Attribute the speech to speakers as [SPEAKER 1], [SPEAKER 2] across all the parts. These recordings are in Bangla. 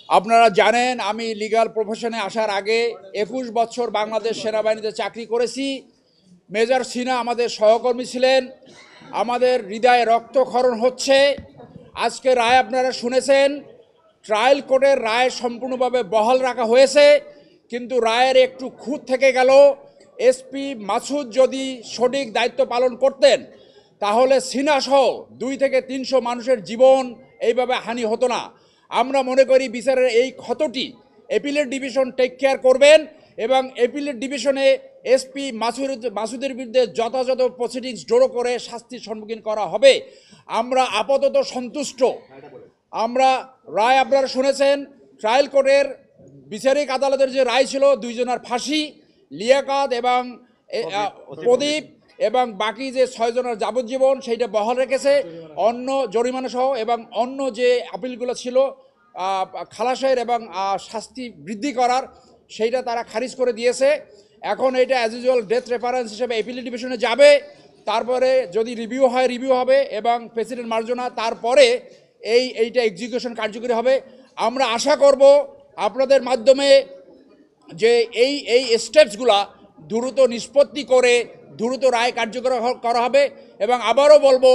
[SPEAKER 1] আপনারা জানেন আমি লিগ্যাল প্রফেশনে আসার আগে ২১ বছর বাংলাদেশ সেনাবাহিনীতে চাকরি করেছি। মেজর সিনহা আমাদের সহকর্মী ছিলেন। আমাদের হৃদয়ে রক্তক্ষরণ হচ্ছে। আজকে রায় আপনারা শুনেছেন। ট্রায়াল কোর্টের রায় সম্পূর্ণভাবে বহাল রাখা হয়েছে, কিন্তু রায়ের একটু খুঁত থেকে গেল। এসপি মাসুদ যদি সঠিক দায়িত্ব পালন করতেন তাহলে সিনহাসহ ২ থেকে ৩০০ মানুষের জীবন এইভাবে হানি হতো না। আমরা মনে করি বিচারের এই ক্ষতটি অ্যাপিলেট ডিভিশন টেক কেয়ার করবেন এবং অ্যাপিলেট ডিভিশনে এসপি মাসুদের বিরুদ্ধে যথাযথ প্রসিডিংস জোড়ো করে শাস্তির সম্মুখীন করা হবে। আমরা আপাতত সন্তুষ্ট। আমরা রায় আপনারা শুনেছেন। ট্রায়াল কোর্টের বিচারিক আদালতের যে রায় ছিল ২ জনের ফাঁসি, লিয়াকাত এবং প্রদীপ এবং বাকি যে ৬ জনের যাবজ্জীবন সেইটা বহাল রেখেছে। অন্য জরিমানা সহ এবং অন্য যে আপিলগুলো ছিল খালাসের এবং শাস্তি বৃদ্ধি করার, সেইটা তারা খারিজ করে দিয়েছে। এখন এটা অ্যাজ ইউজুয়াল ডেথ রেফারেন্স হিসেবে অ্যাপিলেট ডিভিশনে যাবে। তারপরে যদি রিভিউ হয় রিভিউ হবে এবং প্রেসিডেন্ট মার্জনা তারপরে এইটা এক্সিকিউশন কার্যকরী হবে। আমরা আশা করব আপনাদের মাধ্যমে যে এই স্টেপসগুলা দ্রুত নিষ্পত্তি করে দ্রুত রায় কার্যকর করা হবে। এবং আবারও বলবো,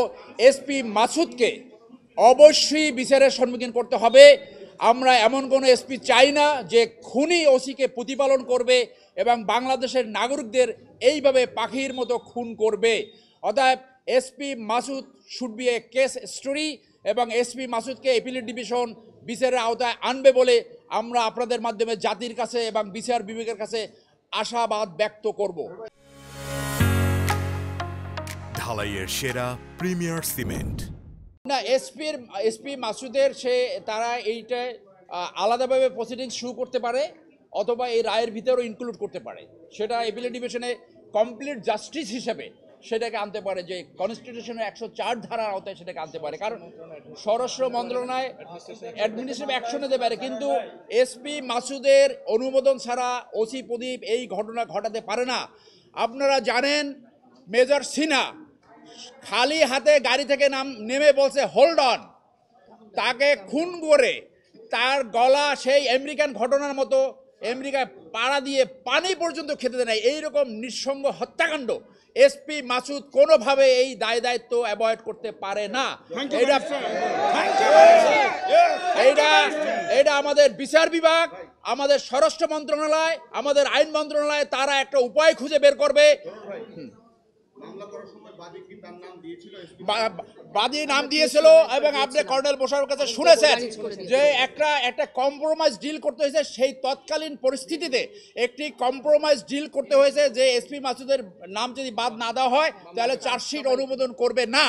[SPEAKER 1] এসপি মাসুদকে অবশ্যই বিচারের সম্মুখীন করতে হবে। আমরা এমন কোনো এসপি চাই না যে খুনি ওসিকে প্রতিপালন করবে এবং বাংলাদেশের নাগরিকদের এইভাবে পাখির মতো খুন করবে। অতএব SP Masud should B A case story এবং এসপি মাসুদকে অ্যাপিলেট ডিভিশন বিচারের আওতায় আনবে বলে আমরা আপনাদের মাধ্যমে জাতির কাছে এবং বিচার বিভাগের কাছে আশাবাদ ব্যক্ত করব।
[SPEAKER 2] ঢালাইয়ের সেরা প্রিমিয়ার সিমেন্ট
[SPEAKER 1] না, এসপি মাসুদের তারা এইটা আলাদাভাবে প্রসিডিংস শুরু করতে পারে অথবা এই রায়ের ভিতরেও ইনক্লুড করতে পারে। সেটা অ্যাপিলেট ডিভিশনে কমপ্লিট জাস্টিস হিসেবে সেটাকে আনতে পারে, যে কনস্টিটিউশনের ১০৪ ধারার আওতায় সেটাকে আনতে পারে। কারণ স্বরাষ্ট্র মন্ত্রণালয় অ্যাডমিনিস্ট্রেটিভ অ্যাকশন নিতে পারে, কিন্তু এসপি মাসুদের অনুমোদন ছাড়া ওসি প্রদীপ এই ঘটনা ঘটাতে পারে না। আপনারা জানেন মেজর সিনহা খালি হাতে গাড়ি থেকে নেমে বলছে হোল্ড অন, তাকে খুন করে তার গলা সেই আমেরিকান ঘটনার মতো আমেরিকায় পাড়া দিয়ে পানি পর্যন্ত খেতে দেয় নাই। এইরকম নিঃসঙ্গ হত্যাকাণ্ড এসপি মাসুদ কোনোভাবে এই দায়িত্ব অ্যাভয়েড করতে পারে না। এটা আমাদের বিচার বিভাগ, আমাদের স্বরাষ্ট্র মন্ত্রণালয়, আমাদের আইন মন্ত্রণালয় তারা একটা উপায় খুঁজে বের করবে। বাদী নাম দিয়েছিল এবং আপনি কর্নেল বসার কাছে শুনেছেন যে একটা কম্প্রোমাইজ ডিল করতে হয়েছে। সেই তৎকালীন পরিস্থিতিতে একটি কম্প্রোমাইজ ডিল করতে হয়েছে যে এসপি মাসুদের নাম যদি বাদ না দেওয়া হয় তাহলে চার্জশিট অনুমোদন করবে না।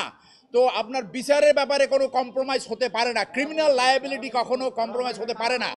[SPEAKER 1] তো আপনার বিচারের ব্যাপারে কোনো কম্প্রোমাইজ হতে পারে না। ক্রিমিনাল লায়াবিলিটি কখনো কম্প্রোমাইজ হতে পারে না।